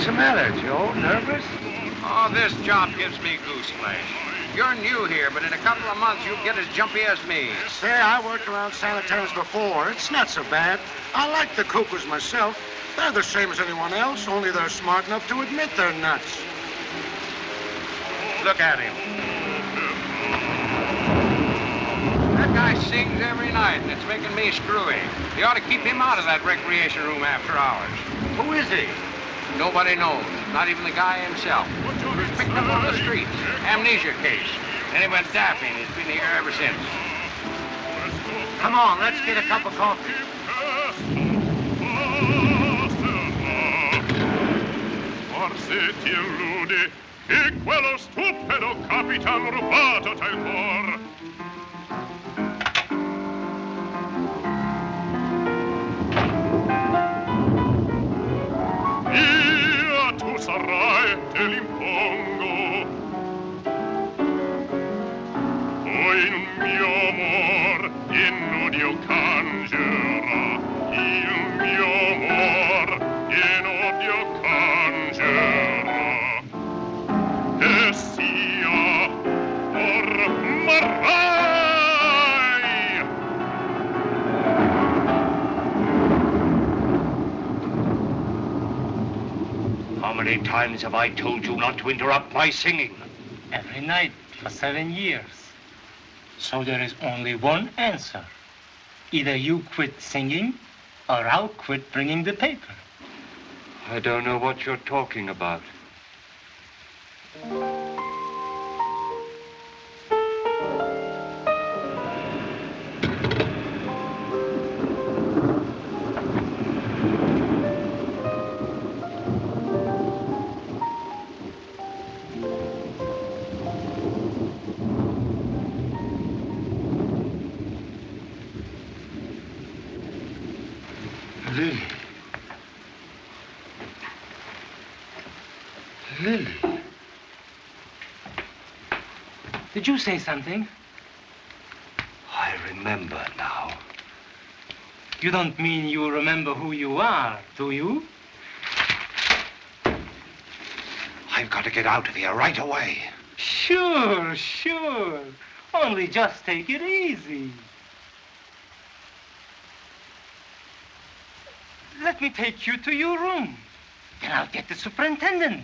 What's the matter, Joe? Nervous? Oh, this job gives me goose flesh. You're new here, but in a couple of months you'll get as jumpy as me. Say, I worked around sanitariums before. It's not so bad. I like the cuckoos myself. They're the same as anyone else, only they're smart enough to admit they're nuts. Look at him. That guy sings every night, and it's making me screwy. You ought to keep him out of that recreation room after hours. Who is he? Nobody knows, not even the guy himself. He was picked up on the streets. Amnesia case. And he went daffing. He's been here ever since. Come on, let's get a cup of coffee. Forse ti illude che quello stupido capitan rubato t'ha il cor. Io tu sarai, te l'impongo. Poi in un mio amor in odio cangerà. Il mio amor in odio cangerà. Che sia ormai. How many times have I told you not to interrupt my singing? Every night for 7 years. So there is only one answer. Either you quit singing, or I'll quit bringing the paper. I don't know what you're talking about. Lily. Lily. Did you say something? I remember now. You don't mean you remember who you are, do you? I've got to get out of here right away. Sure, sure. Only just take it easy. Let me take you to your room. Then I'll get the superintendent.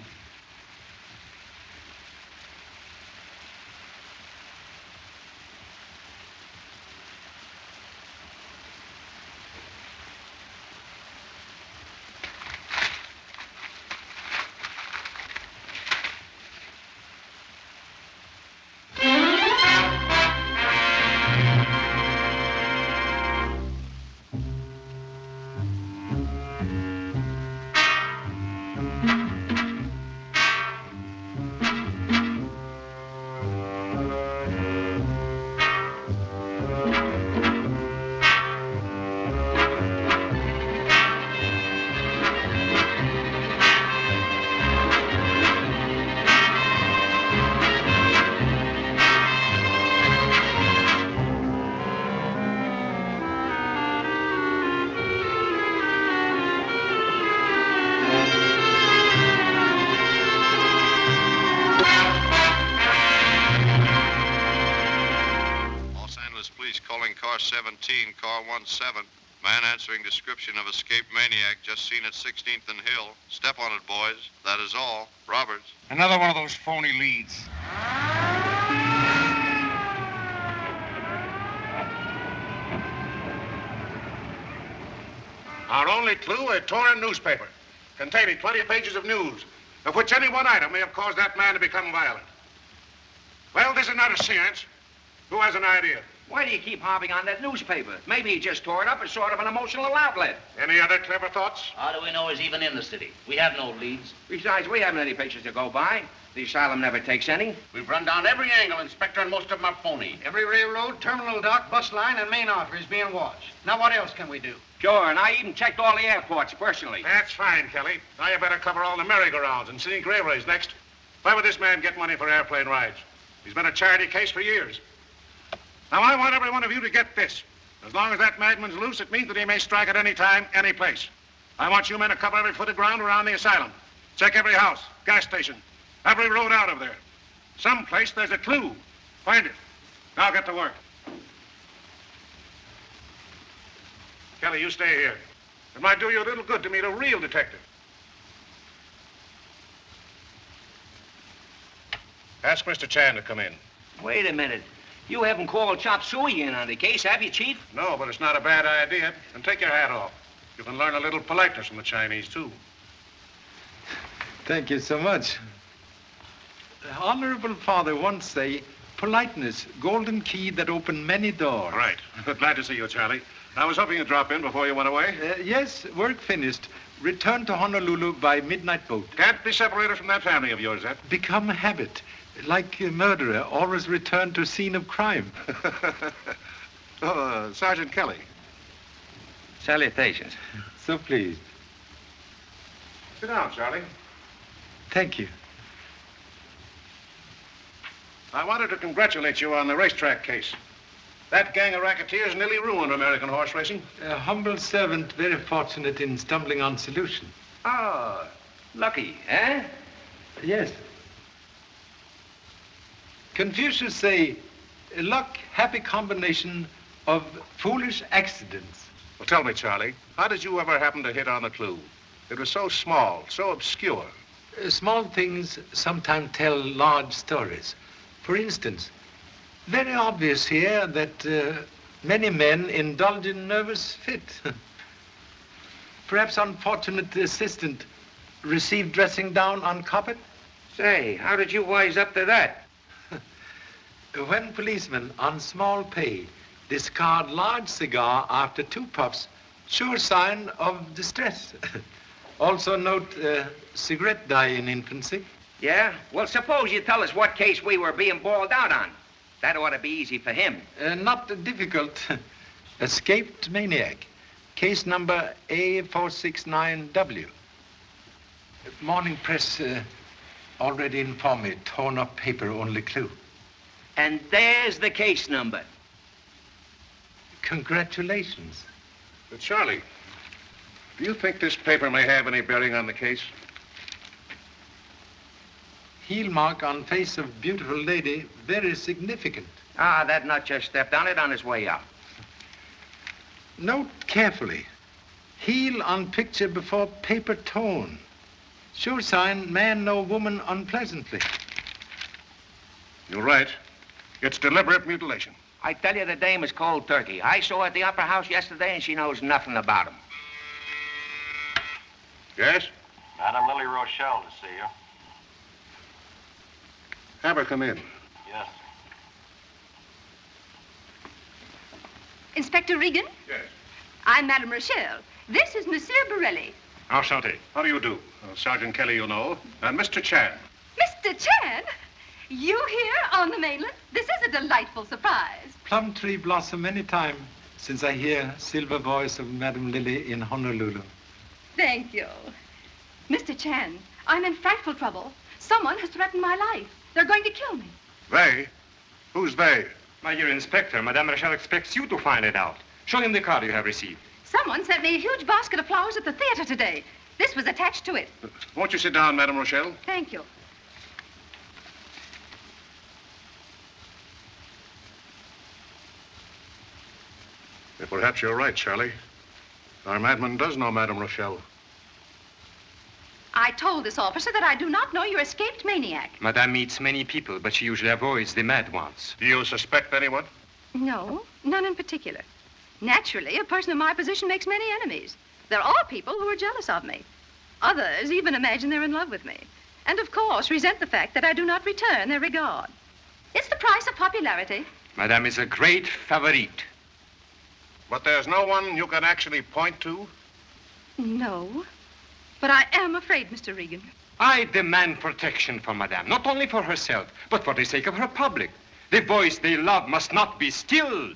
Car 17, car 17. Man answering description of escaped maniac just seen at 16th and Hill. Step on it, boys. That is all. Roberts. Another one of those phony leads. Our only clue, a torn newspaper containing 20 pages of news, of which any one item may have caused that man to become violent. Well, this is not a seance. Who has an idea? Why do you keep harping on that newspaper? Maybe he just tore it up as sort of an emotional outlet. Any other clever thoughts? How do we know he's even in the city? We have no leads. Besides, we haven't any pictures to go by. The asylum never takes any. We've run down every angle, Inspector, and most of them are phony. Every railroad, terminal dock, bus line, and main artery is being watched. Now, what else can we do? Sure, and I even checked all the airports personally. That's fine, Kelly. Now you better cover all the merry-go-rounds and scenic railways next. Why would this man get money for airplane rides? He's been a charity case for years. Now, I want every one of you to get this. As long as that madman's loose, it means that he may strike at any time, any place. I want you men to cover every foot of ground around the asylum. Check every house, gas station, every road out of there. Someplace there's a clue. Find it. Now get to work. Kelly, you stay here. It might do you a little good to meet a real detective. Ask Mr. Chan to come in. Wait a minute. You haven't called Chop Suey in on the case, have you, Chief? No, but it's not a bad idea. And take your hat off. You can learn a little politeness from the Chinese, too. Thank you so much. The Honorable Father once say, politeness, golden key that open many doors. Right. Glad to see you, Charlie. I was hoping you'd drop in before you went away. Yes, work finished. Return to Honolulu by midnight boat. Can't be separated from that family of yours, eh? Become a habit. Like a murderer, always return to scene of crime. Sergeant Kelly. Salutations. So pleased. Sit down, Charlie. Thank you. I wanted to congratulate you on the racetrack case. That gang of racketeers nearly ruined American horse racing. A humble servant, very fortunate in stumbling on solution. Oh, lucky, eh? Yes. Confucius say, luck, happy combination of foolish accidents. Well, tell me, Charlie, how did you ever happen to hit on the clue? It was so small, so obscure. Small things sometimes tell large stories. For instance, very obvious here that many men indulge in nervous fit. Perhaps unfortunate assistant received dressing down on carpet? Say, how did you wise up to that? When policemen on small pay discard large cigar after 2 puffs, sure sign of distress. Also note cigarette dye in infancy. Yeah? Well, suppose you tell us what case we were being balled out on. That ought to be easy for him. Not difficult. Escaped maniac. Case number A469W. Morning press already informed me. Torn up paper, only clue. And there's the case number. Congratulations. But Charlie, do you think this paper may have any bearing on the case? Heel mark on face of beautiful lady, very significant. Ah, that nut just stepped on it on his way out. Note carefully. Heel on picture before paper torn. Sure sign, man know woman unpleasantly. You're right. It's deliberate mutilation. I tell you, the dame is cold turkey. I saw her at the Opera House yesterday, and she knows nothing about him. Yes? Madame Lily Rochelle to see you. Have her come in. Yes. Inspector Regan? Yes. I'm Madame Rochelle. This is Monsieur Borelli. Enchanté. How do you do? Sergeant Kelly, you know, and Mr. Chan. Mr. Chan? You here on the mainland? This is a delightful surprise. Plum tree blossom any time since I hear silver voice of Madame Lily in Honolulu. Thank you. Mr. Chan, I'm in frightful trouble. Someone has threatened my life. They're going to kill me. They? Who's they? My dear Inspector, Madame Rochelle expects you to find it out. Show him the card you have received. Someone sent me a huge basket of flowers at the theater today. This was attached to it. Won't you sit down, Madame Rochelle? Thank you. Perhaps you're right, Charlie. Our madman does know Madame Rochelle. I told this officer that I do not know your escaped maniac. Madame meets many people, but she usually avoids the mad ones. Do you suspect anyone? No, none in particular. Naturally, a person in my position makes many enemies. There are people who are jealous of me. Others even imagine they're in love with me. And, of course, resent the fact that I do not return their regard. It's the price of popularity. Madame is a great favorite. But there's no one you can actually point to? No. But I am afraid, Mr. Regan. I demand protection for Madame, not only for herself, but for the sake of her public. The voice they love must not be stilled.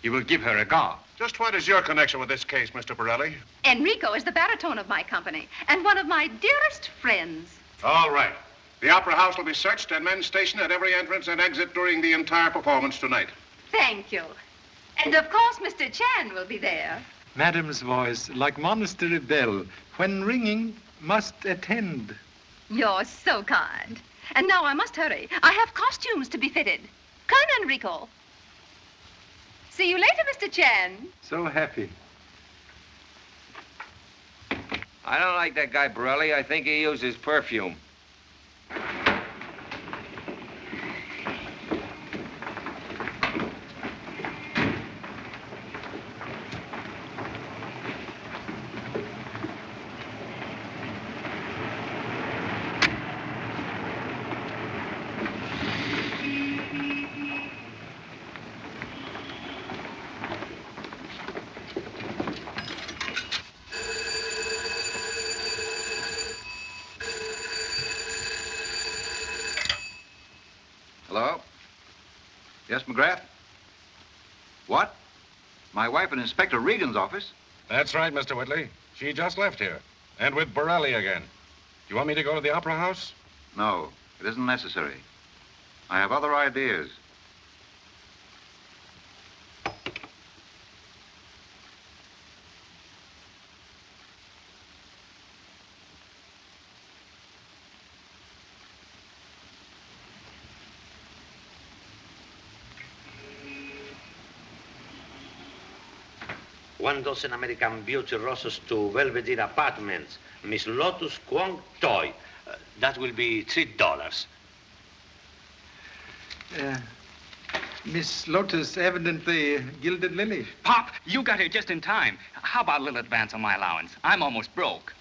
You will give her a guard. Just what is your connection with this case, Mr. Borelli? Enrico is the baritone of my company and one of my dearest friends. All right. The Opera House will be searched and men stationed at every entrance and exit during the entire performance tonight. Thank you. And, of course, Mr. Chan will be there. Madame's voice, like monastery bell, when ringing, must attend. You're so kind. And now I must hurry. I have costumes to be fitted. Come, Enrico. See you later, Mr. Chan. So happy. I don't like that guy, Borelli. I think he uses perfume. Hello? Yes, McGrath? What? My wife in Inspector Regan's office? That's right, Mr. Whitley. She just left here. And with Borelli again. Do you want me to go to the Opera House? No, it isn't necessary. I have other ideas. One dozen American Beauty roses to Belvedere Apartments. Miss Lotus Kwong Toy. That will be $3. Miss Lotus, evidently gilded lily. Pop, you got here just in time. How about a little advance on my allowance? I'm almost broke.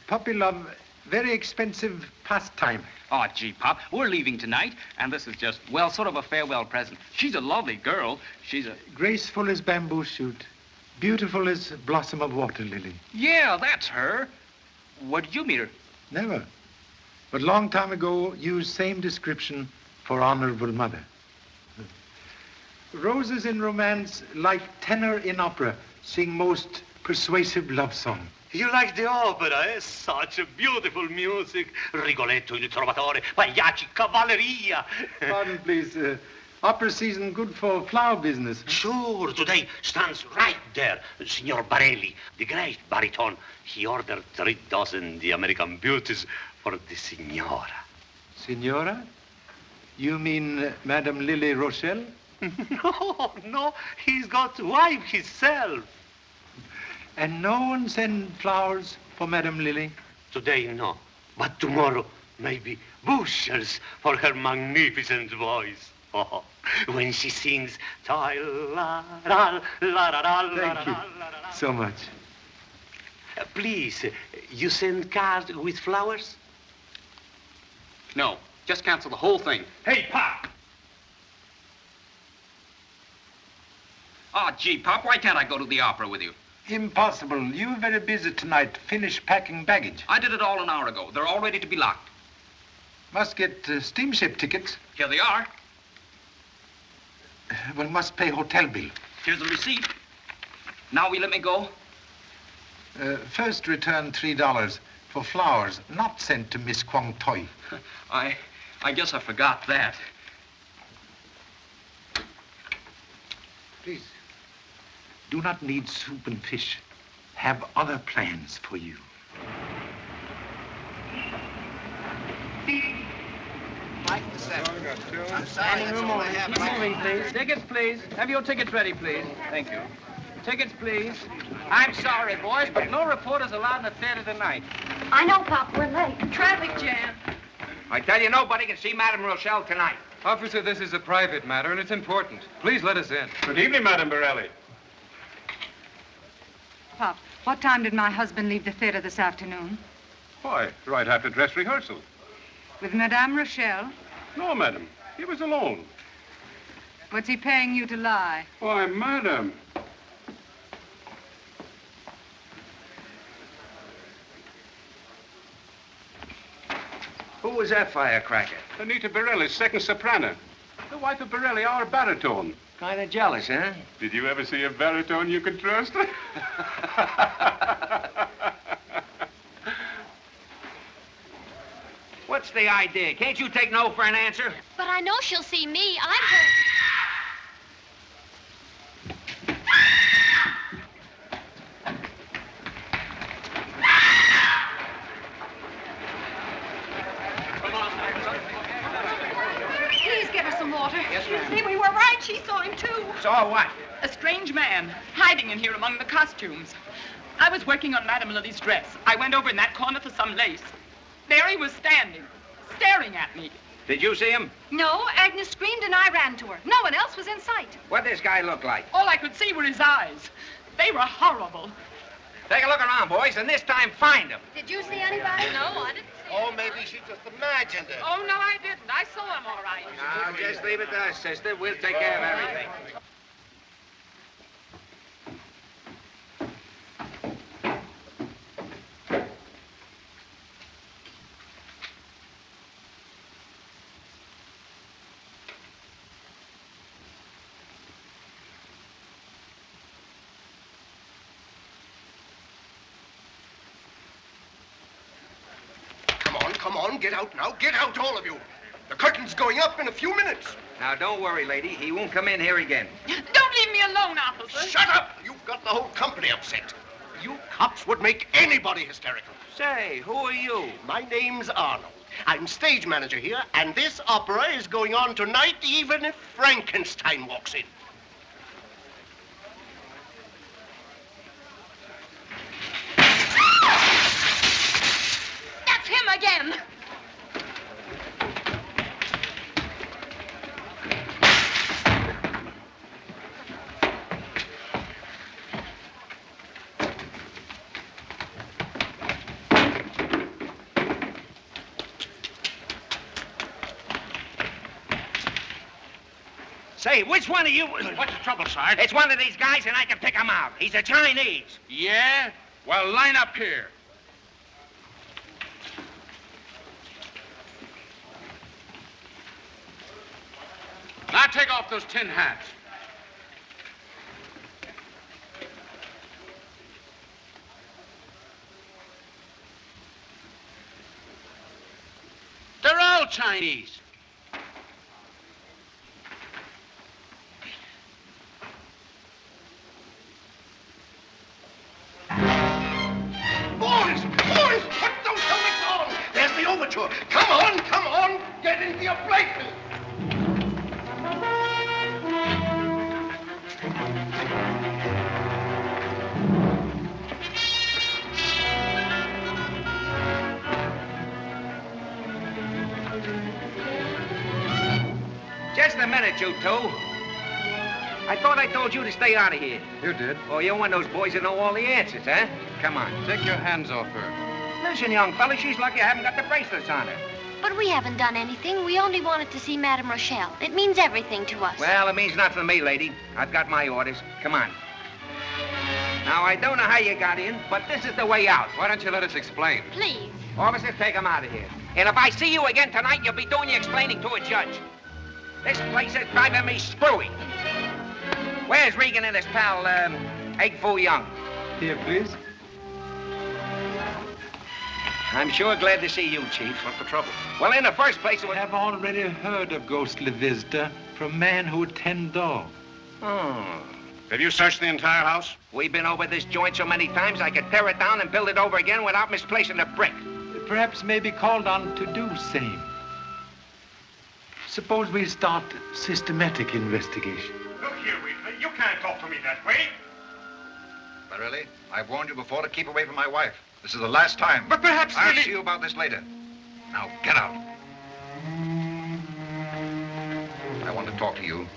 Puppy love, very expensive pastime. Oh, gee, Pop, we're leaving tonight, and this is just, well, sort of a farewell present. She's a lovely girl. She's a... Graceful as bamboo shoot. Beautiful as blossom of water lily. Yeah, that's her. Where did you meet her? Never. But long time ago, used same description for honorable mother. Roses in romance, like tenor in opera, sing most persuasive love song. You like the opera, eh? Such a beautiful music. Rigoletto, Il Trovatore, Pagliacci, Cavalleria. Pardon, please. Opera season good for flower business. Sure, today stands right there. Signor Barelli, the great baritone. He ordered 3 dozen the American Beauties for the Signora. Signora? You mean Madame Lily Rochelle? No, he's got wife himself. And no one send flowers for Madame Lily? Today, no. But tomorrow, maybe bushels for her magnificent voice. Oh, when she sings, thank you so much. Please, you send cards with flowers? No, just cancel the whole thing. Hey, Pop! Oh, gee, Pop, why can't I go to the opera with you? Impossible. You're very busy tonight. Finish packing baggage. I did it all an hour ago. They're all ready to be locked. Must get steamship tickets. Here they are. Well, must pay hotel bill. Here's the receipt. Now will you let me go? First return $3 for flowers not sent to Miss Kwong Toi. I guess I forgot that. Please, do not need soup and fish. Have other plans for you. Standing room only. Keep moving, please. Tickets, please. Have your tickets ready, please. Thank you. Tickets, please. I'm sorry, boys, but no reporters allowed in the theater tonight. I know, Pop. We're late. Traffic jam. I tell you, nobody can see Madame Rochelle tonight. Officer, this is a private matter, and it's important. Please let us in. Good evening, Madame Borelli. Pop, what time did my husband leave the theater this afternoon? Why, right after dress rehearsal. With Madame Rochelle? No, madam. He was alone. What's he paying you to lie? Why, madam. Who was that firecracker? Anita Borelli, second soprano. The wife of Borelli, our baritone. Kind of jealous, huh? Did you ever see a baritone you could trust? What's the idea? Can't you take no for an answer? But I know she'll see me. I'm her. Saw what? A strange man hiding in here among the costumes. I was working on Madame Lily's dress. I went over in that corner for some lace. There he was standing, staring at me. Did you see him? No, Agnes screamed and I ran to her. No one else was in sight. What this guy look like? All I could see were his eyes. They were horrible. Take a look around, boys, and this time find him. Did you see anybody? No, I didn't. Oh, maybe she just imagined it. Oh, no, I didn't. I saw him all right. Now, just leave it to us, sister. We'll take care of everything. Come on, get out now. Get out, all of you. The curtain's going up in a few minutes. Now, don't worry, lady. He won't come in here again. Don't leave me alone, officer. Shut up! You've got the whole company upset. You cops would make anybody hysterical. Say, who are you? My name's Arnold. I'm stage manager here, and this opera is going on tonight even if Frankenstein walks in. That's him again. Say, which one of you... What's the trouble, Sarge? It's one of these guys, and I can pick him out. He's a Chinese. Yeah? Well, line up here. Now take off those tin hats. They're all Chinese. Boys, put those helmets on. There's the overture. Come on, get into your places. Just a minute, you two. I thought I told you to stay out of here. You did. Oh, you're one of those boys that know all the answers, huh? Come on. Take your hands off her. Listen, young fella, she's lucky I haven't got the bracelets on her. But we haven't done anything. We only wanted to see Madame Rochelle. It means everything to us. Well, it means nothing to me, lady. I've got my orders. Come on. Now, I don't know how you got in, but this is the way out. Why don't you let us explain? Please. Officers, take him out of here. And if I see you again tonight, you'll be doing your explaining to a judge. This place is driving me screwy. Where's Regan and his pal, Egg Foo Young? Here, please. I'm sure glad to see you, Chief. What's the trouble? Well, in the first place, it was... I've already heard of ghostly visitor from man who would tend dog. Oh. Have you searched the entire house? We've been over this joint so many times, I could tear it down and build it over again without misplacing a brick. Perhaps may be called on to do same. Suppose we start systematic investigation. Look here, Wheatley. You can't talk to me that way. Barelli, I've warned you before to keep away from my wife. This is the last time. But perhaps I'll Lily... see you about this later. Now, get out. I want to talk to you.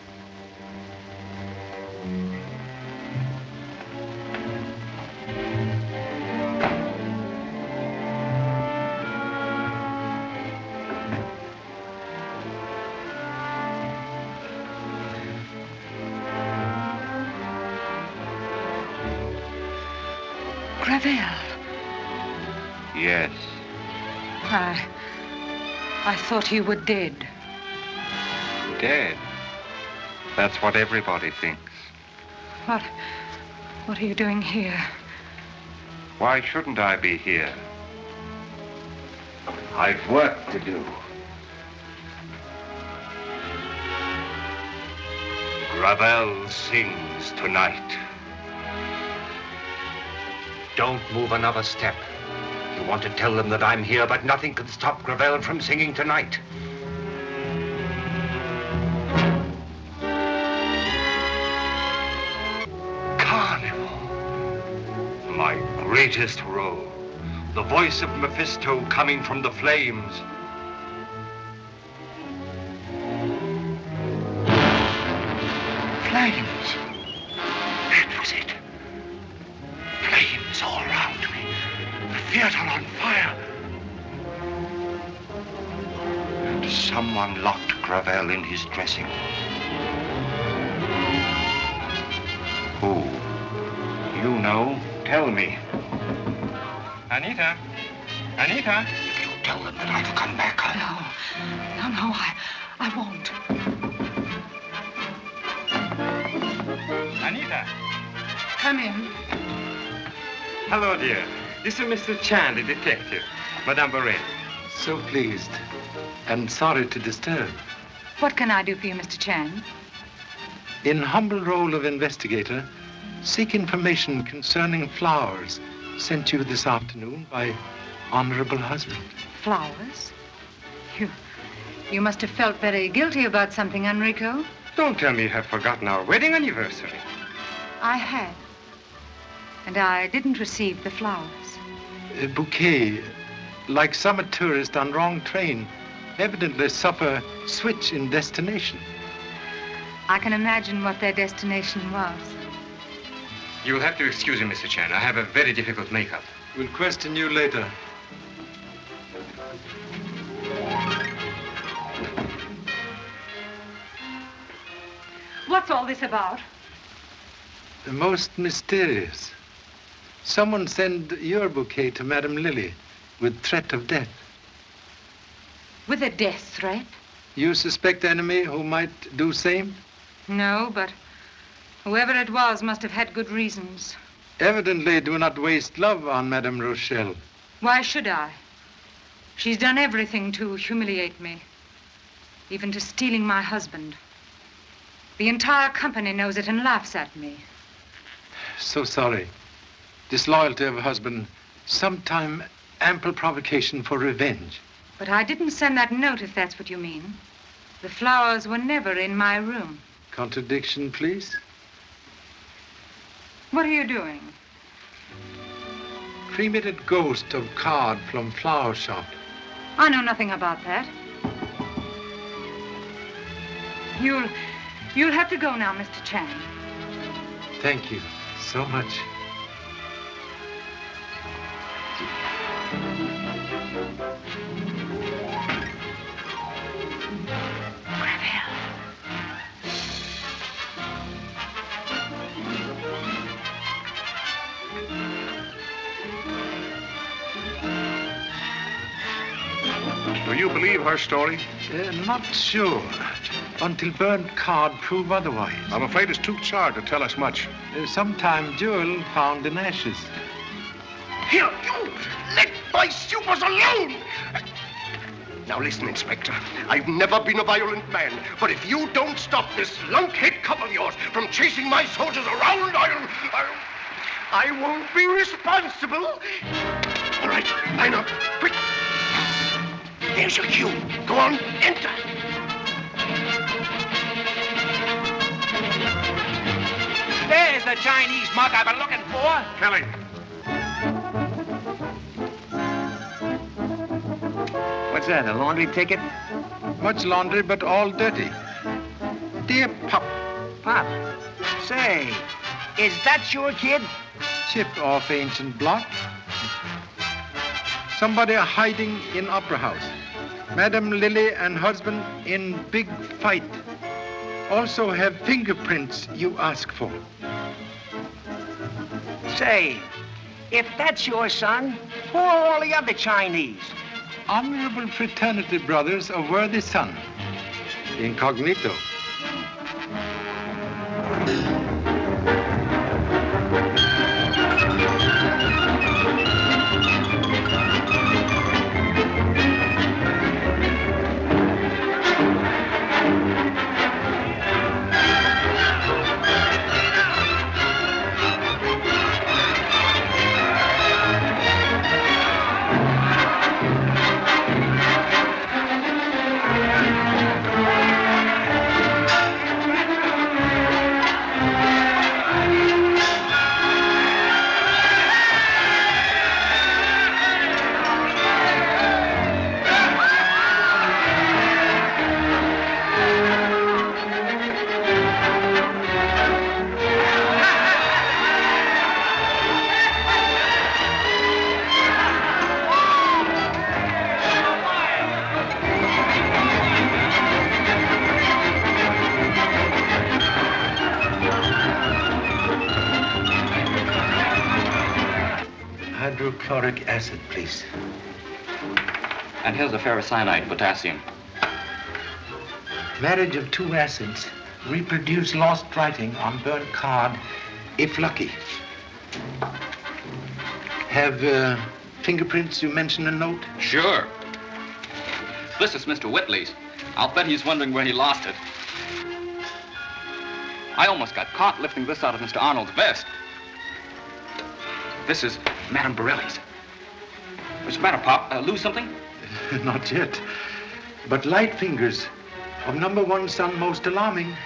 Gravel. Yes. I thought you were dead. Dead? That's what everybody thinks. What are you doing here? Why shouldn't I be here? I've work to do. Gravel sings tonight. Don't move another step. You want to tell them that I'm here, but nothing can stop Gravel from singing tonight. greatest role. The voice of Mephisto coming from the flames. Flames. That was it. Flames all around me. The theater on fire. And someone locked Gravel in his dressing room. Who? You know. Tell me. Anita? Anita? If you tell them that I've come back, No, I won't. Anita? Come in. Hello, dear. This is Mr. Chan, the detective. Madame Borelli. So pleased. And sorry to disturb. What can I do for you, Mr. Chan? In humble role of investigator, seek information concerning flowers sent you this afternoon by honorable husband. Flowers? You must have felt very guilty about something, Enrico. Don't tell me you have forgotten our wedding anniversary. I had. And I didn't receive the flowers. A bouquet, like summer tourist on wrong train, evidently suffer switch in destination. I can imagine what their destination was. You'll have to excuse me, Mr. Chan. I have a very difficult makeup. We'll question you later. What's all this about? Most mysterious. Someone sent your bouquet to Madame Lily with threat of death. With a death threat? You suspect enemy who might do same? No, but whoever it was must have had good reasons. Evidently do not waste love on Madame Rochelle. Why should I? She's done everything to humiliate me, even to stealing my husband. The entire company knows it and laughs at me. So sorry. Disloyalty of a husband, sometime ample provocation for revenge. But I didn't send that note, if that's what you mean. The flowers were never in my room. Contradiction, please. What are you doing? Cremated ghost of card from flower shop. I know nothing about that. You'll have to go now, Mr. Chan. Thank you so much. Do you believe her story? Not sure. Until burnt card prove otherwise. I'm afraid it's too charred to tell us much. Sometime jewel found in ashes. Here, you! Let my supers alone! Now listen, Inspector. I've never been a violent man, but if you don't stop this lunkhead cub of yours from chasing my soldiers around, I won't be responsible. All right, line up, quick. There's your cue. Go on, enter. There's the Chinese mug I've been looking for. Kelly. What's that, a laundry ticket? Much laundry, but all dirty. Dear Pop. Pop, say, is that your kid? Chip off ancient block. Somebody hiding in Opera House. Madame Lily and husband in big fight. Also have fingerprints you ask for. Say, if that's your son, who are all the other Chinese? Honorable fraternity brothers of worthy son. Incognito. hydrochloric acid, please. And here's the ferrocyanide, potassium. Marriage of two acids. Reproduce lost writing on burnt card, if lucky. Have fingerprints you mentioned in a note? Sure. This is Mr. Whitley's. I'll bet he's wondering where he lost it. I almost got caught lifting this out of Mr. Arnold's vest. This is Madame Borelli's. What's the matter, Pop? Lose something? Not yet. But light fingers of number one son most alarming.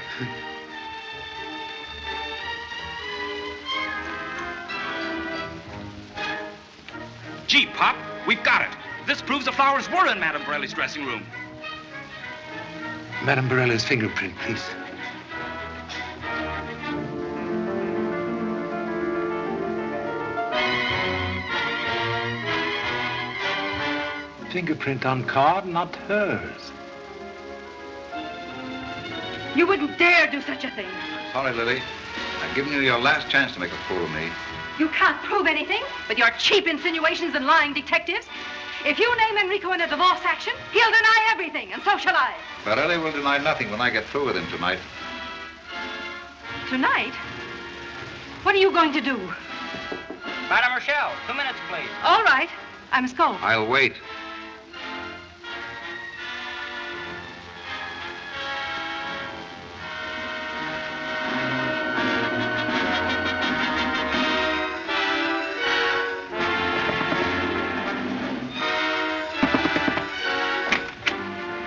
Gee, Pop, we've got it. This proves the flowers were in Madame Borelli's dressing room. Madame Borelli's fingerprint, please. Fingerprint on card, not hers. You wouldn't dare do such a thing. Sorry, Lily. I've given you your last chance to make a fool of me. You can't prove anything with your cheap insinuations and lying detectives. If you name Enrico in a divorce action, he'll deny everything, and so shall I. Borelli will deny nothing when I get through with him tonight. Tonight? What are you going to do? Madame Rochelle, 2 minutes, please. All right. I must go. I'll wait.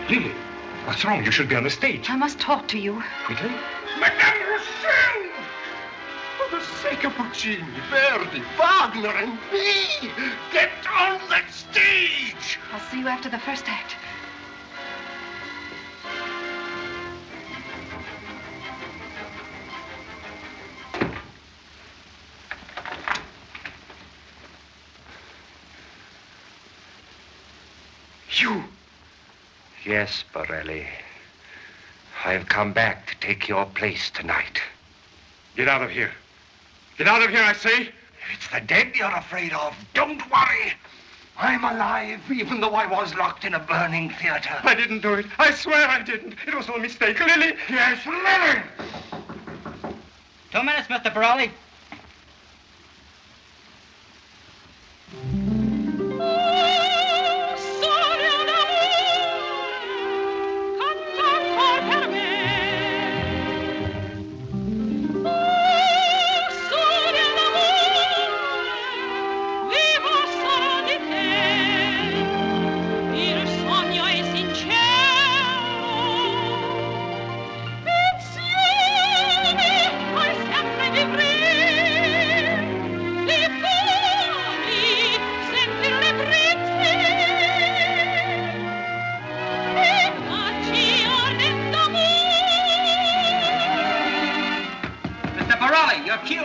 Lily, what's wrong? You should be on the stage. I must talk to you. Quickly? Madame Rochelle! For the sake of Puccini, Verdi, Wagner, and me, get on the stage! I'll see you after the first act. You? Yes, Borelli. I've come back to take your place tonight. Get out of here. Get out of here, I say. It's the dead you're afraid of. Don't worry. I'm alive, even though I was locked in a burning theater. I didn't do it. I swear I didn't. It was all a mistake. Lily! Yes, Lily! 2 minutes, Mr. Borelli. Your cue.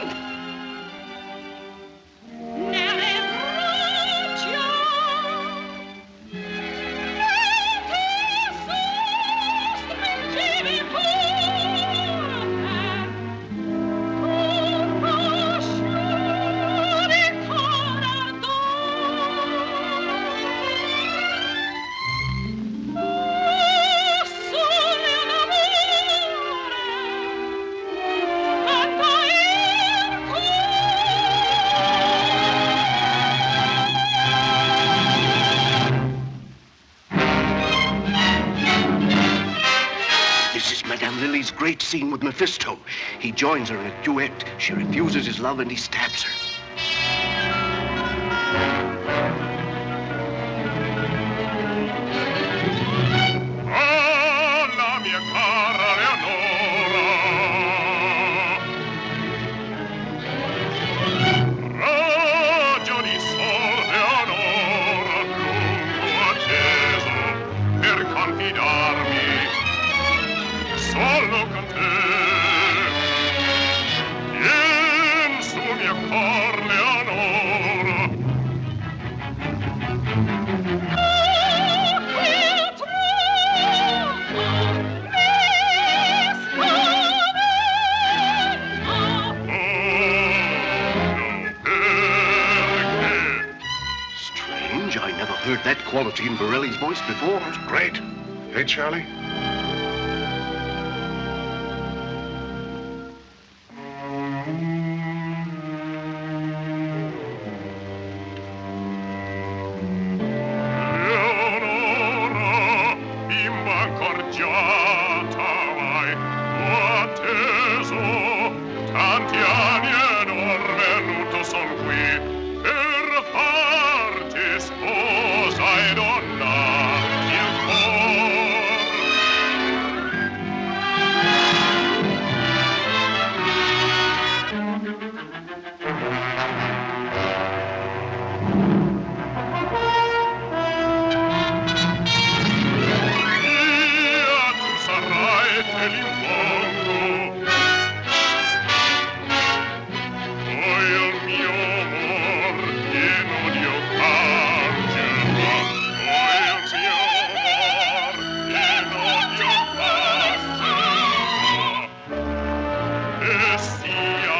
Great scene with Mephisto. He joins her in a duet. She refuses his love and he stabs her. Ah, la mia cara Leonora. Ragioni sol, Leonora, lungo atteso per confidarmi. Solo con te, in su mio cor, Leonora, heard that quality in Borelli's voice before. It's great. Hey, Charlie? Leonora, bimba accorgiata mai, ho atteso, tanti anni ed or venuto son qui, per farti sposa e donnarti il cor. Via, tu sarai te l'impongo. Poi il mio amor pieno di occangerà. Poi il mio amor pieno di occangerà. E sia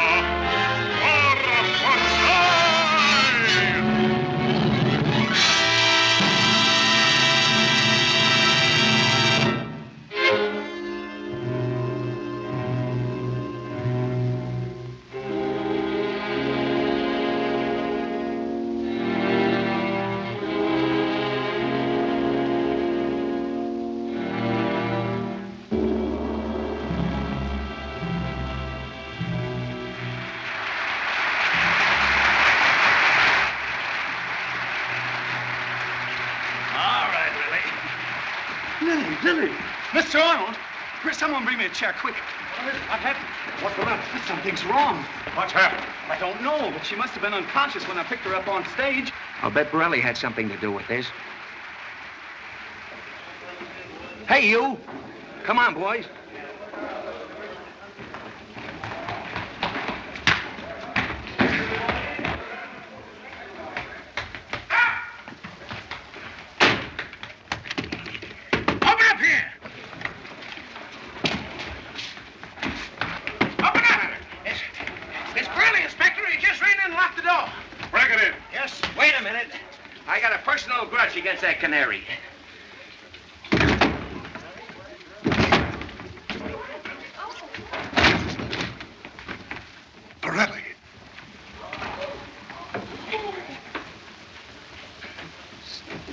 All right, Lily. Lily! Mr. Arnold! Someone bring me a chair, quick. What happened? What's the matter? Something's wrong. What's happened? I don't know, but she must have been unconscious when I picked her up on stage. I'll bet Borelli had something to do with this. Hey, you! Come on, boys. Open up here! Open up! It's Borelli, Inspector. He just ran in and locked the door. Break it in. Yes. Wait a minute. I got a personal grudge against that canary. Borelli.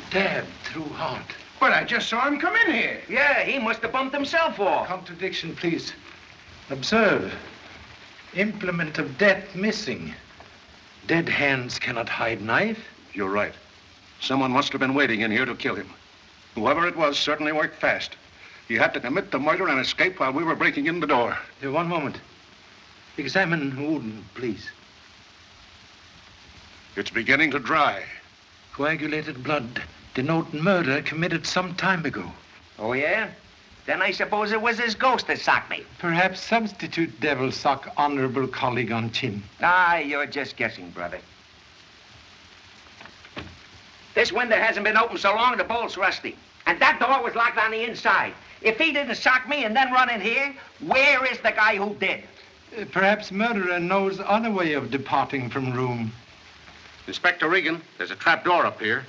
Stabbed through heart. But I just saw him come in here. Yeah, he must have bumped himself off. Contradiction, please. Observe. Implement of death missing. Dead hands cannot hide knife. You're right. Someone must have been waiting in here to kill him. Whoever it was certainly worked fast. He had to commit the murder and escape while we were breaking in the door. One moment. Examine wound, please. It's beginning to dry. Coagulated blood denote murder committed some time ago. Oh, yeah? Then I suppose it was his ghost that socked me. Perhaps substitute devil sock honorable colleague on chin. Ah, you're just guessing, brother. This window hasn't been open so long, the bolt's rusty. And that door was locked on the inside. If he didn't sock me and then run in here, where is the guy who did? Perhaps murderer knows other way of departing from room. Inspector Regan, there's a trap door up here.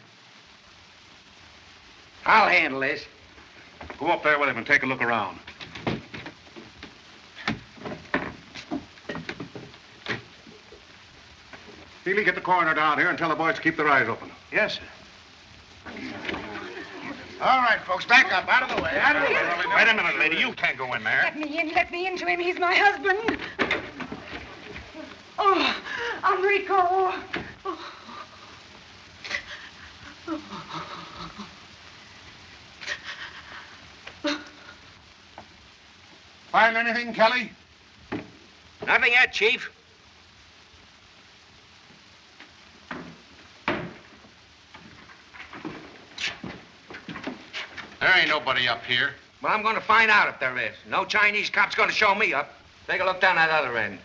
I'll handle this. Go up there with him and take a look around. Healy, get the coroner down here and tell the boys to keep their eyes open. Yes, sir. All right, folks, back up. Out of the way. Out of the way. Wait a minute, lady. You can't go in there. Let me into him. He's my husband. Oh, Enrico. Find anything, Kelly? Nothing yet, Chief. There ain't nobody up here. Well, I'm going to find out if there is. No Chinese cop's going to show me up. Take a look down that other end.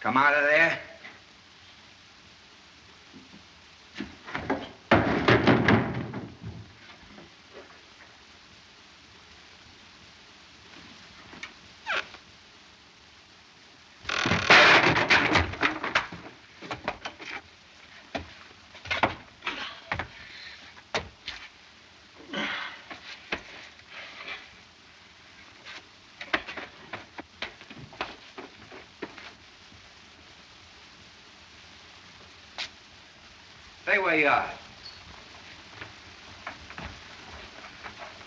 Come out of there. Stay where you are.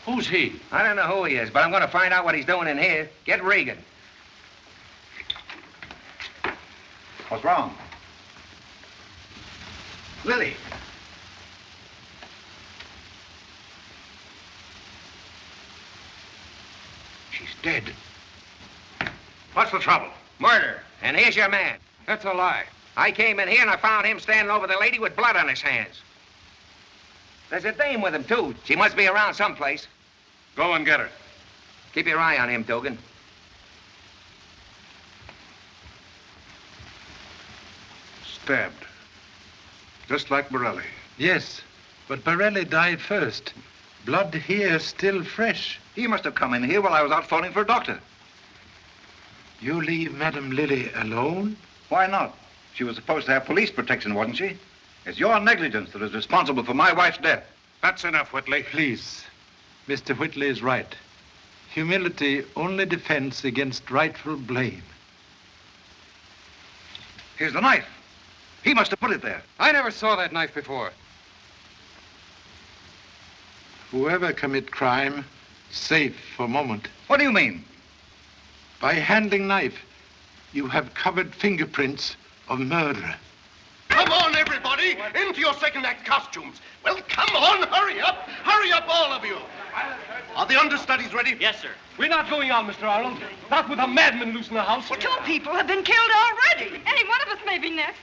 Who's he? I don't know who he is, but I'm going to find out what he's doing in here. Get Regan. What's wrong? Lily. She's dead. What's the trouble? Murder. And here's your man. That's a lie. I came in here and I found him standing over the lady with blood on his hands. There's a dame with him, too. She must be around someplace. Go and get her. Keep your eye on him, Dugan. Stabbed. Just like Borelli. Yes, but Borelli died first. Blood here still fresh. He must have come in here while I was out phoning for a doctor. You leave Madame Lily alone? Why not? She was supposed to have police protection, wasn't she? It's your negligence that is responsible for my wife's death. That's enough, Whitley. Please. Mr. Whitley is right. Humility only defends against rightful blame. Here's the knife. He must have put it there. I never saw that knife before. Whoever commit crime, safe for a moment. What do you mean? By handling knife, you have covered fingerprints of murderer. Come on, everybody, into your second act costumes. Well, come on, hurry up. Hurry up, all of you. Are the understudies ready? Yes, sir. We're not going on, Mr. Arnold. Not with a madman loose in the house. Well, 2 people have been killed already. Any one of us may be next.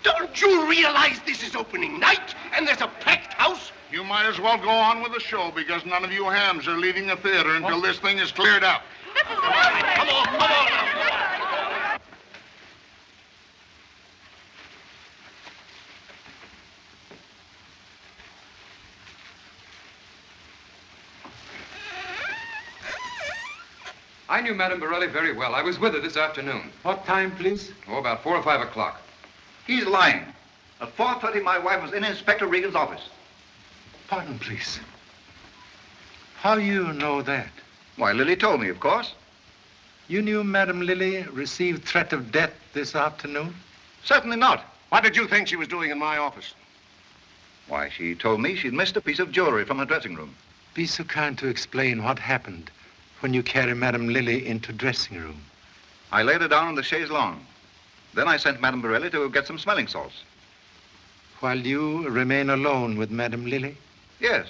Don't you realize this is opening night and there's a packed house? You might as well go on with the show because none of you hams are leaving the theater until this thing is cleared up. This is Come on, come on now. I knew Madame Borelli very well. I was with her this afternoon. What time, please? Oh, about 4 or 5 o'clock. He's lying. At 4:30, my wife was in Inspector Regan's office. Pardon, please. How you know that? Why, Lily told me, of course. You knew Madame Lily received threat of death this afternoon? Certainly not. What did you think she was doing in my office? Why, she told me she'd missed a piece of jewelry from her dressing room. Be so kind to explain what happened when you carry Madame Lily into dressing room. I laid her down on the chaise longue. Then I sent Madame Borelli to get some smelling salts. While you remain alone with Madame Lily? Yes,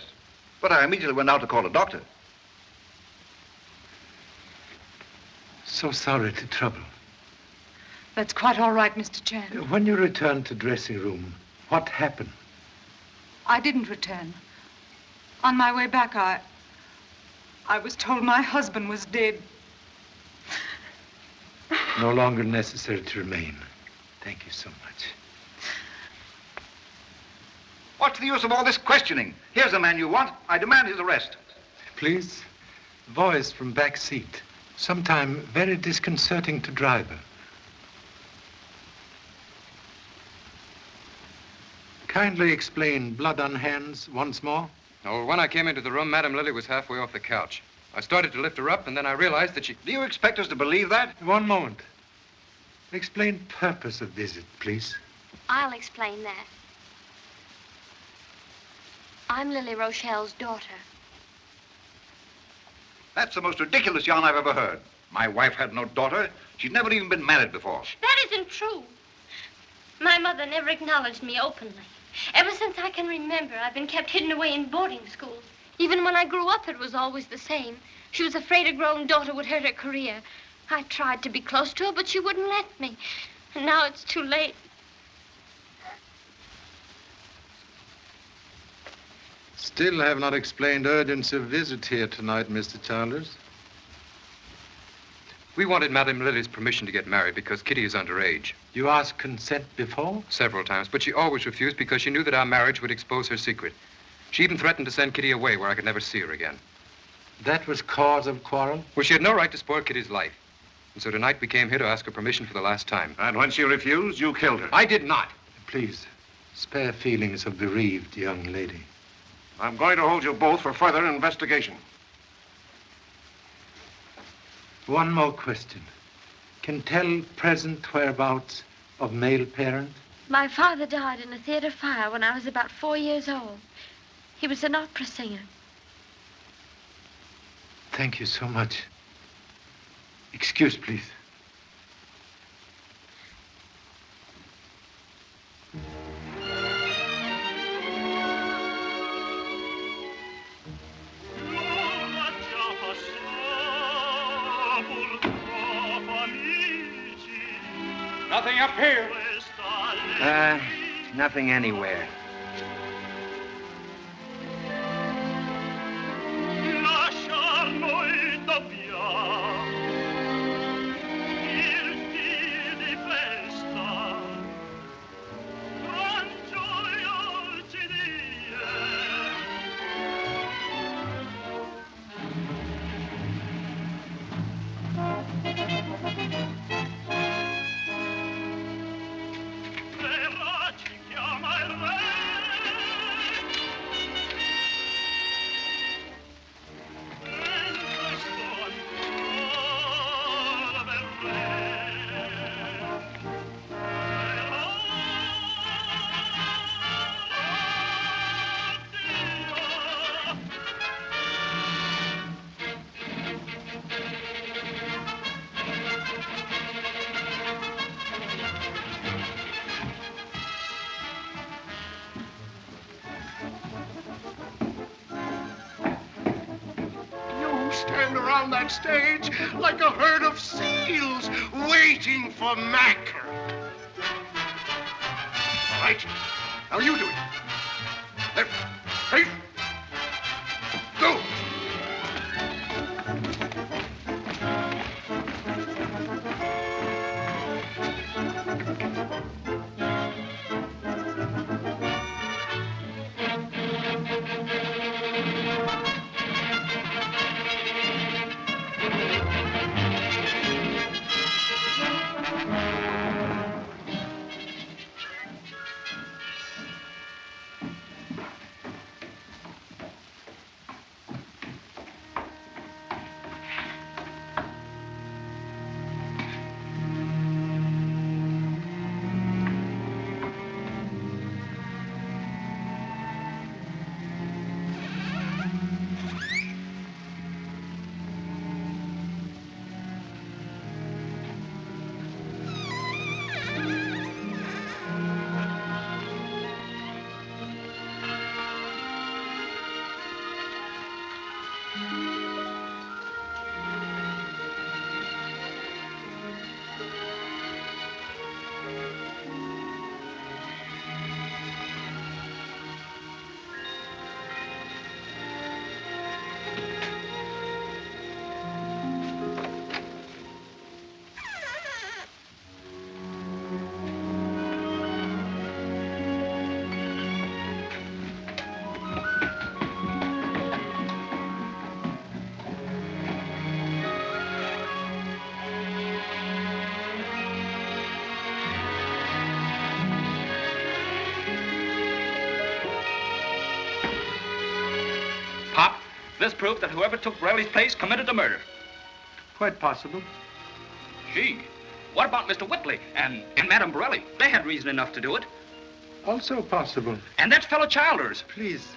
but I immediately went out to call a doctor. So sorry to trouble. That's quite all right, Mr. Chan. When you returned to dressing room, what happened? I didn't return. On my way back, I was told my husband was dead. No longer necessary to remain. Thank you so much. What's the use of all this questioning? Here's the man you want. I demand his arrest. Please, voice from back seat. Sometime very disconcerting to driver. Kindly explain blood on hands once more. Oh, when I came into the room, Madame Lily was halfway off the couch. I started to lift her up, and then I realized that she... Do you expect us to believe that? One moment. Explain purpose of visit, please. I'll explain that. I'm Lily Rochelle's daughter. That's the most ridiculous yarn I've ever heard. My wife had no daughter. She'd never even been married before. That isn't true. My mother never acknowledged me openly. Ever since I can remember, I've been kept hidden away in boarding schools. Even when I grew up, it was always the same. She was afraid a grown daughter would hurt her career. I tried to be close to her, but she wouldn't let me. And now it's too late. Still have not explained urgency of visit here tonight, Mr. Childers. We wanted Madame Lily's permission to get married because Kitty is underage. You asked consent before? Several times, but she always refused because she knew that our marriage would expose her secret. She even threatened to send Kitty away where I could never see her again. That was cause of quarrel? Well, she had no right to spoil Kitty's life. And so tonight we came here to ask her permission for the last time. And when she refused, you killed her. I did not. Please, spare feelings of bereaved young lady. I'm going to hold you both for further investigation. One more question. Can tell present whereabouts of male parent? My father died in a theater fire when I was about 4 years old. He was an opera singer. Thank you so much. Excuse, please. Nothing up here. Nothing anywhere. Stand around that stage like a herd of seals waiting for mackerel. All right, now you do it. Left, right, go. This proved that whoever took Borelli's place committed a murder. Quite possible. Gee, what about Mr. Whitley and Madame Borelli? They had reason enough to do it. Also possible. And that fellow Childers. Please,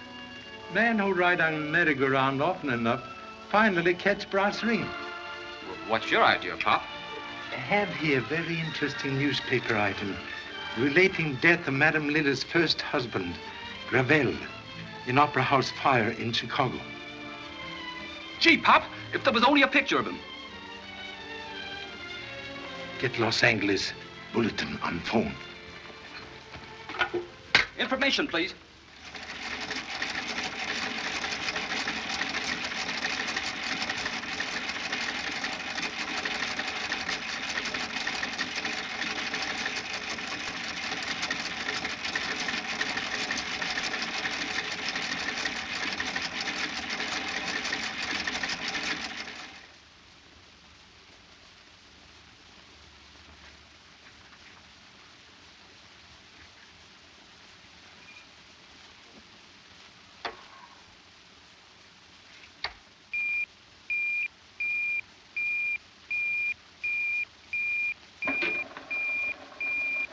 men who ride on merry-go-round often enough finally catch brass ring. What's your idea, Pop? I have here a very interesting newspaper item relating death of Madame Lilla's first husband, Gravel, in Opera House fire in Chicago. Gee, Pop, if there was only a picture of him. Get Los Angeles Bulletin on phone. Information, please.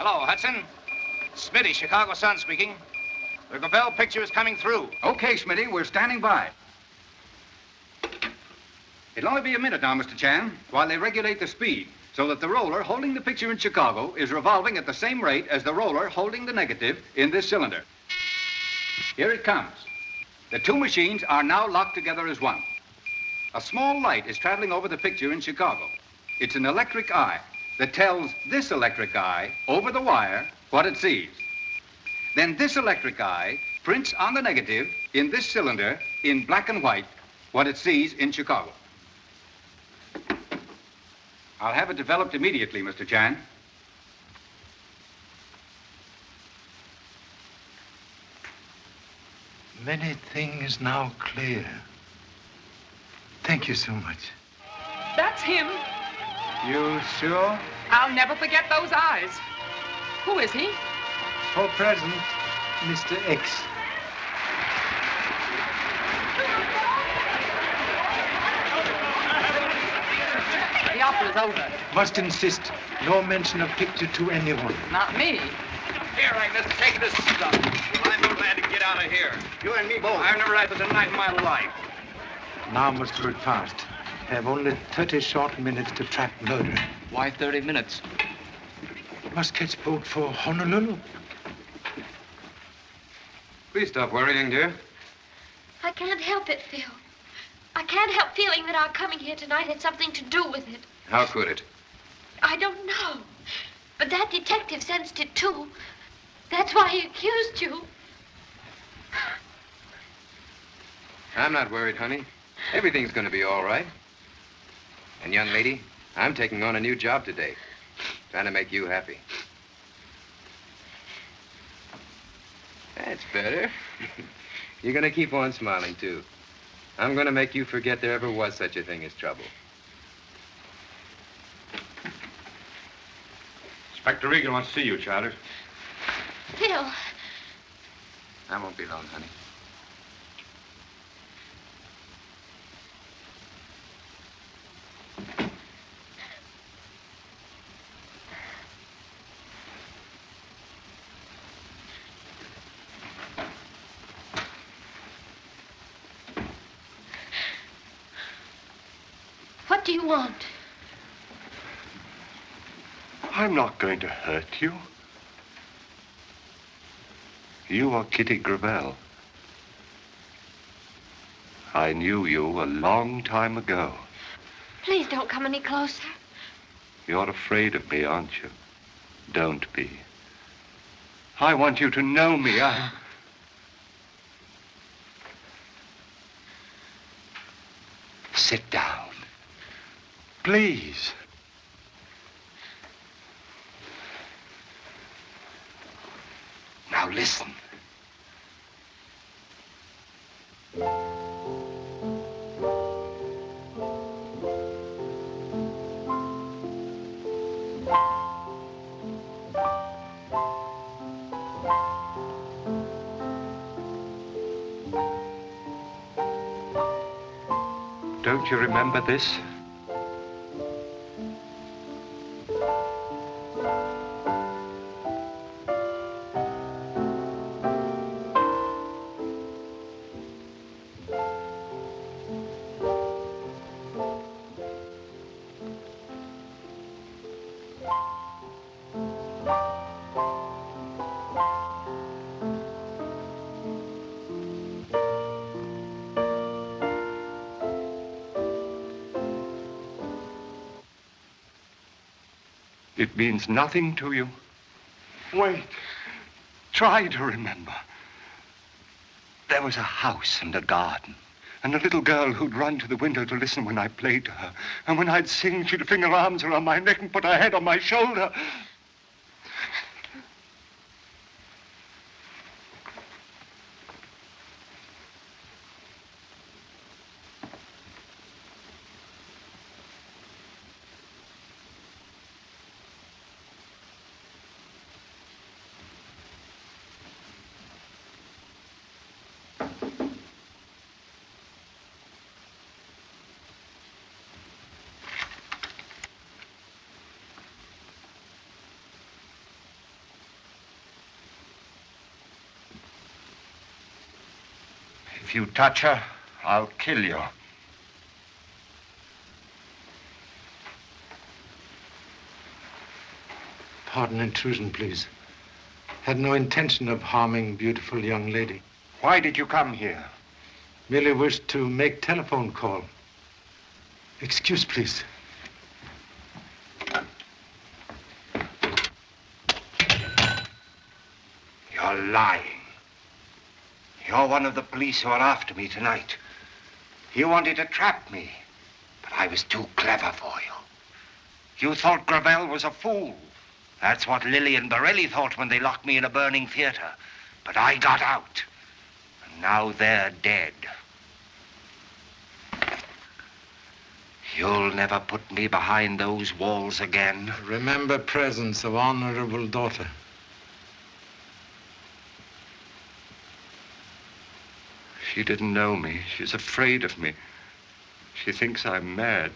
Hello, Hudson. Smitty, Chicago Sun speaking. The Gravel picture is coming through. Okay, Smitty, we're standing by. It'll only be a minute now, Mr. Chan, while they regulate the speed so that the roller holding the picture in Chicago is revolving at the same rate as the roller holding the negative in this cylinder. Here it comes. The two machines are now locked together as one. A small light is traveling over the picture in Chicago. It's an electric eye that tells this electric eye over the wire what it sees. Then this electric eye prints on the negative in this cylinder in black and white what it sees in Chicago. I'll have it developed immediately, Mr. Chan. Many things now clear. Thank you so much. That's him. You sure? I'll never forget those eyes. Who is he? For present, Mr. X. The opera's over. Must insist, no mention of picture to anyone. Not me. Here, Agnes, take this stuff. I'm glad to get out of here. You and me both. I've never had such a night in my life. Now must hurry fast. Have only 30 short minutes to track murder. Why 30 minutes? Must catch boat for Honolulu. Please stop worrying, dear. I can't help it, Phil. I can't help feeling that our coming here tonight had something to do with it. How could it? I don't know. But that detective sensed it, too. That's why he accused you. I'm not worried, honey. Everything's going to be all right. And, young lady, I'm taking on a new job today. Trying to make you happy. That's better. You're going to keep on smiling, too. I'm going to make you forget there ever was such a thing as trouble. Inspector Regan wants to see you, Childers. Phil. I won't be long, honey. What do you want? I'm not going to hurt you. You are Kitty Gravel. I knew you a long time ago. Please don't come any closer. You're afraid of me, aren't you? Don't be. I want you to know me. Sit down. Please. Now listen. Don't you remember this? It means nothing to you. Wait. Try to remember. There was a house and a garden, and a little girl who'd run to the window to listen when I played to her. And when I'd sing, she'd fling her arms around my neck and put her head on my shoulder. If you touch her, I'll kill you. Pardon intrusion, please. Had no intention of harming beautiful young lady. Why did you come here? Merely wished to make telephone call. Excuse, please. You're lying. You're one of the police who are after me tonight. You wanted to trap me, but I was too clever for you. You thought Gravel was a fool. That's what Lilly and Borelli thought when they locked me in a burning theater. But I got out, and now they're dead. You'll never put me behind those walls again. Remember presence of honorable daughter. She didn't know me. She's afraid of me. She thinks I'm mad.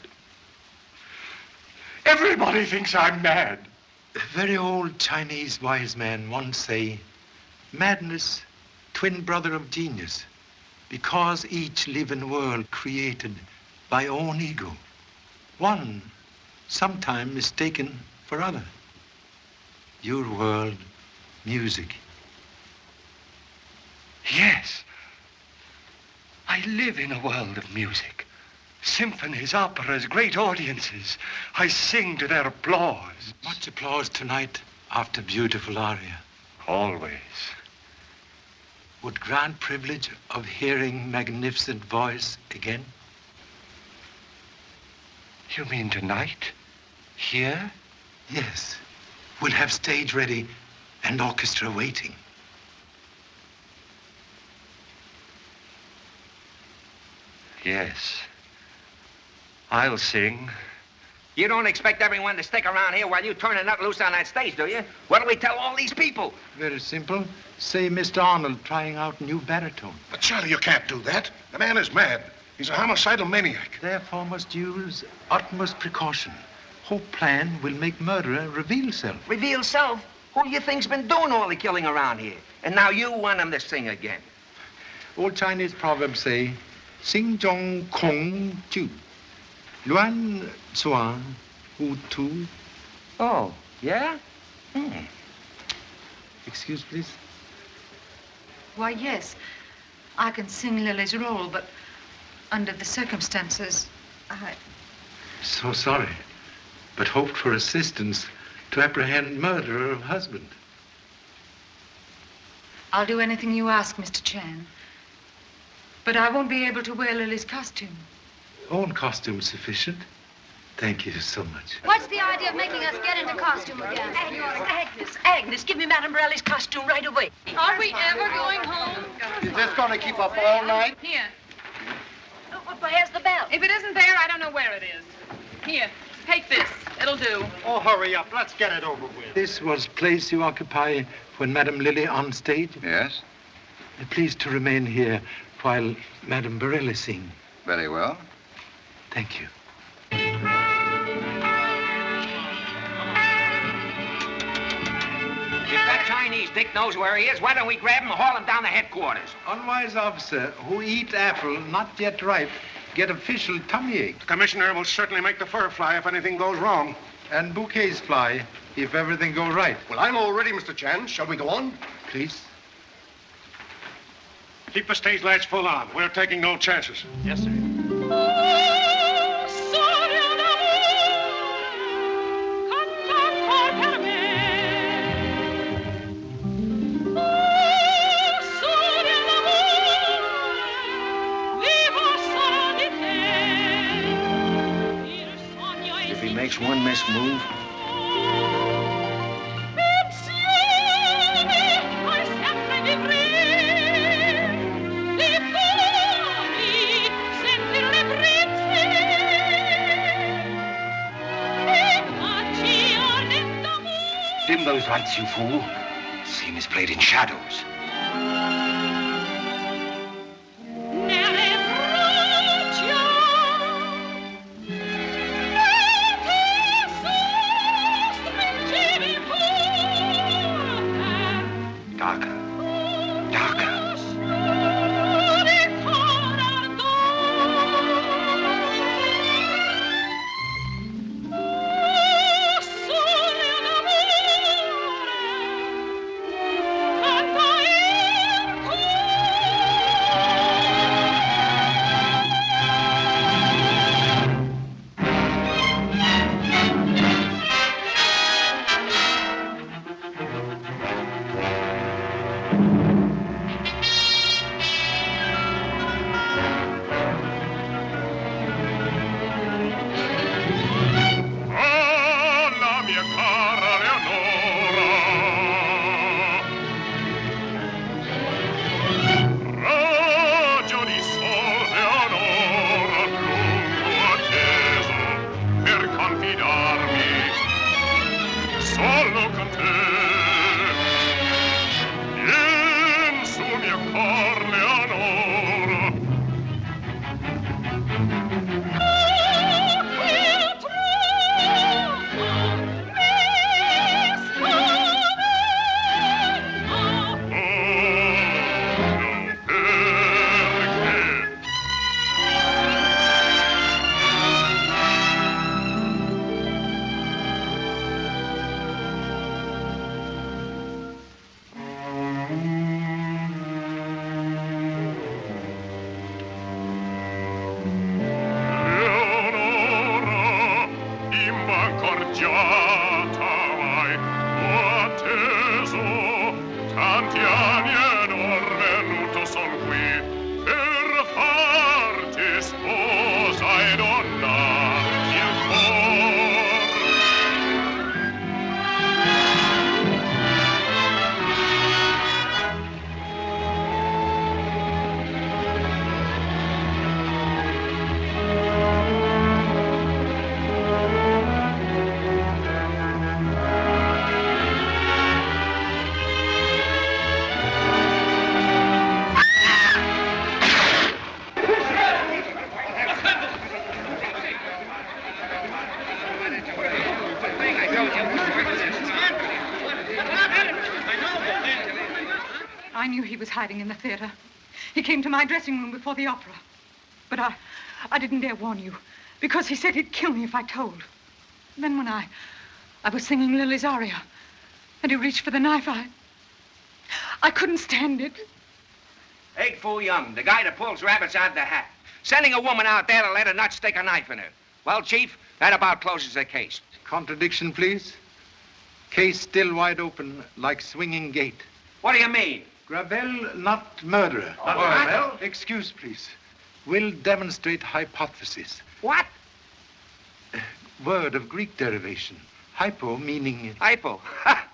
Everybody thinks I'm mad. A very old Chinese wise man once say, madness, twin brother of genius, because each live in world created by own ego. One, sometime mistaken for other. Your world, music. Yes. I live in a world of music. Symphonies, operas, great audiences. I sing to their applause. Much applause tonight after beautiful aria. Always. Would grant privilege of hearing magnificent voice again? You mean tonight? Here? Yes. We'll have stage ready and orchestra waiting. Yes. I'll sing. You don't expect everyone to stick around here while you turn a nut loose on that stage, do you? What do we tell all these people? Very simple. Say Mr. Arnold trying out new baritone. But Charlie, you can't do that. The man is mad. He's a homicidal maniac. Therefore must use utmost precaution. Whole plan will make murderer reveal self. Reveal self? Who do you think's been doing all the killing around here? And now you want him to sing again. Old Chinese proverbs say, Sing Zhong Kong Ju. Luan Suan Wu Tu. Oh, yeah? Excuse, please. Why, yes. I can sing Lily's role, but under the circumstances, So sorry, but hoped for assistance to apprehend murderer of husband. I'll do anything you ask, Mr. Chan. But I won't be able to wear Lily's costume. Own costume sufficient. Thank you so much. What's the idea of making us get into costume again? Agnes, give me Madame Borelli's costume right away. Are we ever going home? Is this going to keep up all night? Here. Where's the bell? If it isn't there, I don't know where it is. Here, take this. It'll do. Oh, hurry up. Let's get it over with. This was place you occupy when Madame Lily on stage? Yes. Please to remain here while Madame Borelli sing. Very well. Thank you. If that Chinese dick knows where he is, why don't we grab him and haul him down to headquarters? Unwise officer who eat apple not yet ripe get official tummy ache. The commissioner will certainly make the fur fly if anything goes wrong. And bouquets fly if everything go right. Well, I'm all ready, Mr. Chan. Shall we go on? Please. Keep the stage lights full on. We're taking no chances. Yes, sir. If he makes one missed move, Dim those lights, you fool. Scene is played in shadows. Darker. Darker. I knew he was hiding in the theater. He came to my dressing room before the opera. But I didn't dare warn you, because he said he'd kill me if I told. Then when I was singing Lily's aria, and he reached for the knife, I couldn't stand it. Egg Foo Young, the guy that pulls rabbits out of the hat. Sending a woman out there to let a nut stick a knife in her. Well, Chief, that about closes the case. Contradiction, please. Case still wide open, like swinging gate. What do you mean? Gravel, not murderer. Not Gravel? Excuse, please. Will demonstrate hypothesis. What? Word of Greek derivation. Hypo meaning... Hypo? Ha!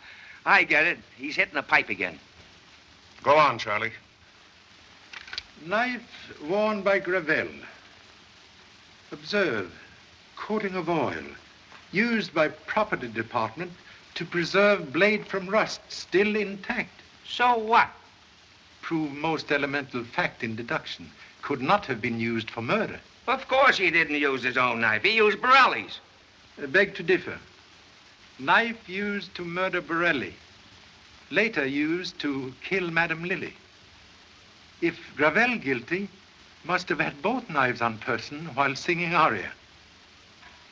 I get it. He's hitting the pipe again. Go on, Charlie. Knife worn by Gravel. Observe, coating of oil, used by property department to preserve blade from rust, still intact. So what? Prove most elemental fact in deduction. Could not have been used for murder. Of course he didn't use his own knife. He used Borelli's. Beg to differ. Knife used to murder Borelli. Later used to kill Madame Lily. If Gravel guilty, must have had both knives on person while singing aria.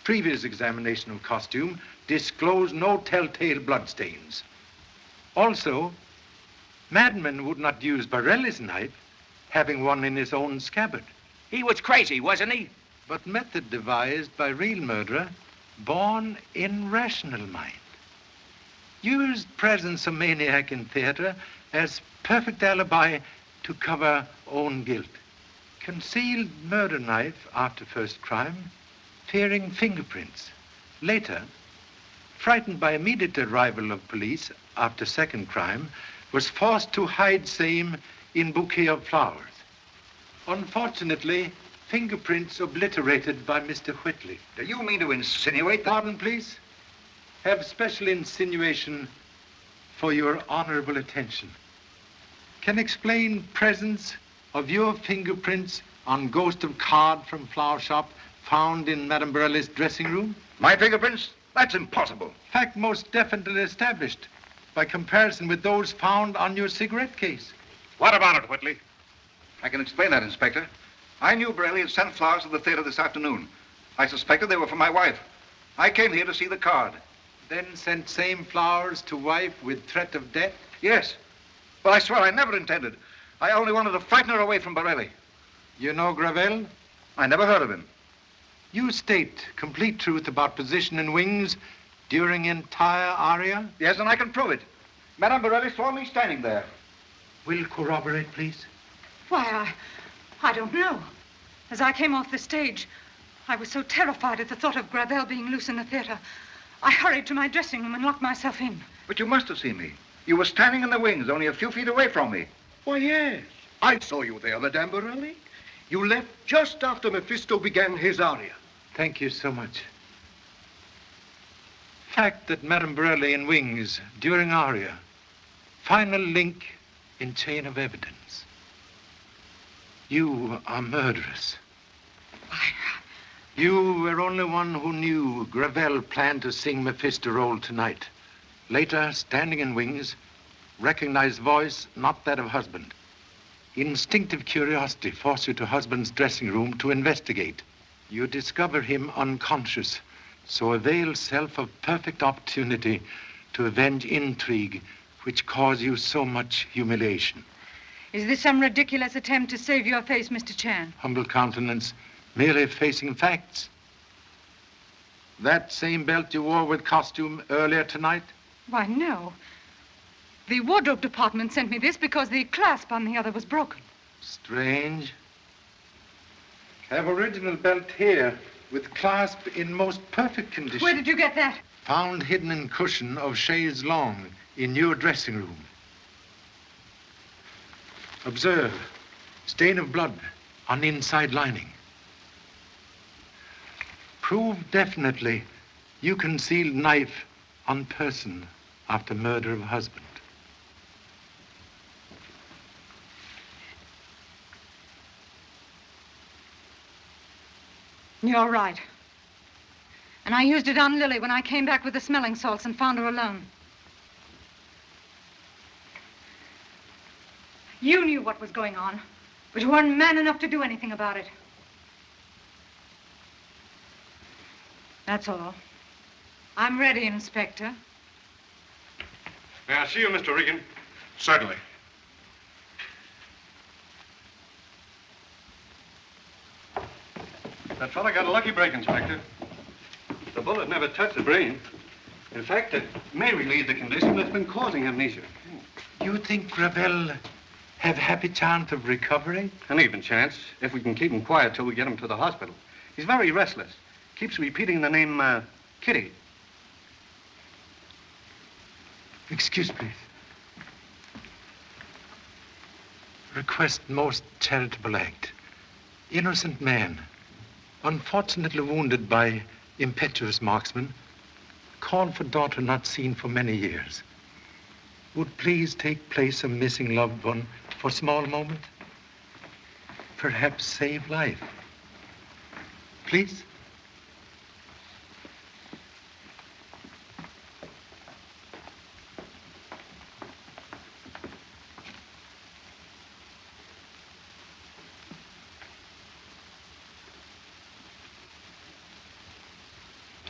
Previous examination of costume disclosed no telltale bloodstains. Also, madman would not use Borelli's knife, having one in his own scabbard. He was crazy, wasn't he? But method devised by real murderer, born in rational mind. Used presence of maniac in theater as perfect alibi to cover own guilt. Concealed murder knife after first crime, fearing fingerprints. Later, frightened by immediate arrival of police after second crime, was forced to hide same in bouquet of flowers. Unfortunately, fingerprints obliterated by Mr. Whitley. Do you mean to insinuate that? Pardon, please. Have special insinuation for your honorable attention. Can explain presence of your fingerprints on ghost of card from flower shop found in Madame Borelli's dressing room? My fingerprints? That's impossible. Fact most definitely established by comparison with those found on your cigarette case. What about it, Whitley? I can explain that, Inspector. I knew Borelli had sent flowers to the theater this afternoon. I suspected they were for my wife. I came here to see the card. Then sent same flowers to wife with threat of death? Yes. Well, I swear I never intended. I only wanted to frighten her away from Borelli. You know Gravel? I never heard of him. You state complete truth about position and wings during entire aria? Yes, and I can prove it. Madame Borelli saw me standing there. will corroborate, please? Why, I don't know. As I came off the stage, I was so terrified at the thought of Gravel being loose in the theater, I hurried to my dressing room and locked myself in. But you must have seen me. You were standing in the wings, only a few feet away from me. Why, yes. I saw you there, Madame Borelli. You left just after Mephisto began his aria. Thank you so much. Fact that Madame Borelli in wings during aria. Final link in chain of evidence. You are murderous. You were only one who knew Gravel planned to sing Mephisto role tonight. Later, standing in wings, recognized voice not that of husband. Instinctive curiosity forced you to husband's dressing room to investigate. You discover him unconscious, so avail self of perfect opportunity to avenge intrigue which caused you so much humiliation. Is this some ridiculous attempt to save your face, Mr. Chan? Humble countenance, merely facing facts. That same belt you wore with costume earlier tonight? Why, no. The wardrobe department sent me this because the clasp on the other was broken. Strange. I have original belt here with clasp in most perfect condition. Where did you get that? Found hidden in cushion of chaise longue in your dressing room. Observe, stain of blood on inside lining. Prove definitely you concealed knife on person after murder of husband. You're right. And I used it on Lily when I came back with the smelling salts and found her alone. You knew what was going on, but you weren't man enough to do anything about it. That's all. I'm ready, Inspector. May I see you, Mr. Regan? Certainly. That fella got a lucky break, Inspector. The bullet never touched the brain. In fact, it may relieve the condition that's been causing amnesia. You think Gravel have happy chance of recovery? An even chance, if we can keep him quiet till we get him to the hospital. He's very restless. Keeps repeating the name, Kitty. Excuse, please. Request most charitable act. Innocent man, unfortunately wounded by impetuous marksman, called for daughter not seen for many years. Would please take place of missing loved one for small moment? Perhaps save life. Please?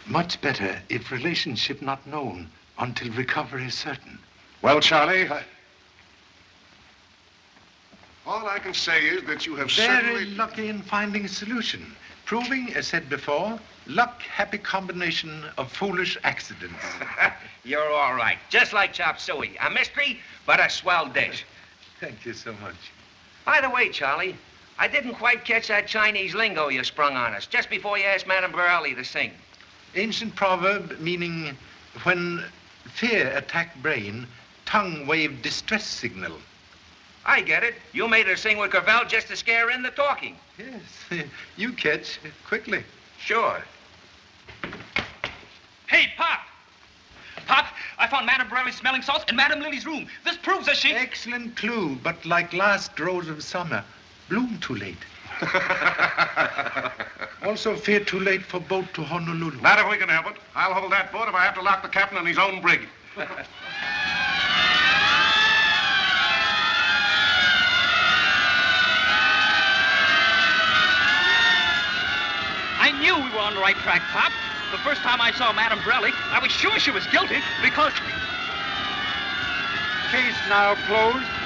Much better if relationship not known until recovery is certain. Well, Charlie, all I can say is that you have Very certainly... lucky in finding a solution. Proving, as said before, luck, happy combination of foolish accidents. You're all right. Just like chop suey. A mystery, but a swell dish. Thank you so much. By the way, Charlie, I didn't quite catch that Chinese lingo you sprung on us just before you asked Madame Borelli to sing. Ancient proverb meaning when fear attacked brain, tongue waved distress signal. I get it. You made her sing with Gravel just to scare in the talking. Yes, you catch quickly. Sure. Hey, Pop! Pop, I found Madame Borelli's smelling salts in Madame Lily's room. This proves that she... Excellent clue, but like last rose of summer, bloom too late. Also fear too late for boat to Honolulu. Not if we can help it. I'll hold that boat if I have to lock the captain in his own brig. I knew we were on the right track, Pop. The first time I saw Madame Borelli, I was sure she was guilty because... Case now closed.